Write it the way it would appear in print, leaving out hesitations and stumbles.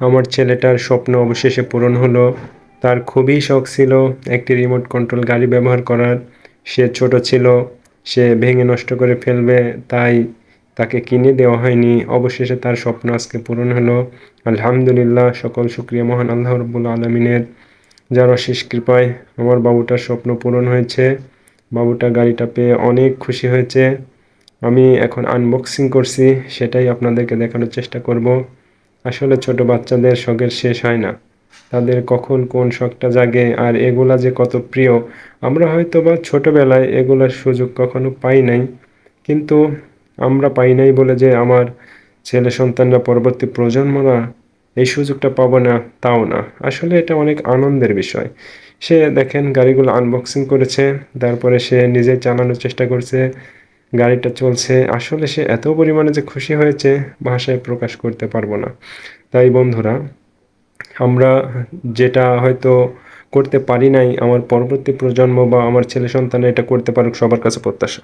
আমার ছেলেটার স্বপ্ন অবশেষে পূরণ হলো। তার খুবই শখ ছিল একটি রিমোট কন্ট্রোল গাড়ি ব্যবহার করার। সে ছোট ছিল, সে ভেঙে নষ্ট করে ফেলবে, তাই তাকে কিনে দেওয়া হয়নি। অবশেষে তার স্বপ্ন আজকে পূরণ হলো। আলহামদুলিল্লাহ, সকল শুকরিয়া মহান আল্লাহ রাব্বুল আলামিনের, যার অশেষ কৃপায় আমার বাবুটার স্বপ্ন পূরণ হয়েছে। বাবুটা গাড়িটা পেয়ে অনেক খুশি হয়েছে। আমি এখন আনবক্সিং করছি, সেটাই আপনাদেরকে দেখানোর চেষ্টা করব। আসলে ছোট বাচ্চাদের শখের শেষ হয় না। তাদের কখন কোন শখটা জাগে আর এগুলা যে কত প্রিয়। আমরা হয়তোবা ছোটবেলায় এগুলার সুযোগ কখনো পাই নাই, কিন্তু আমরা পাই নাই বলে যে আমার ছেলে সন্তানরা, পরবর্তী প্রজন্মরা এই সুযোগটা পাবো না, তাও না। আসলে এটা অনেক আনন্দের বিষয়। সে দেখেন গাড়িগুলো আনবক্সিং করেছে, তারপরে সে নিজে চালানোর চেষ্টা করছে, গাড়িটা চলছে। আসলে সে এত পরিমাণে যে খুশি হয়েছে, ভাষায় প্রকাশ করতে পারবো না। তাই বন্ধুরা, আমরা যেটা হয়তো করতে পারি নাই, আমার পরবর্তী প্রজন্ম বা আমার ছেলে সন্তান এটা করতে পারুক, সবার কাছে প্রত্যাশা।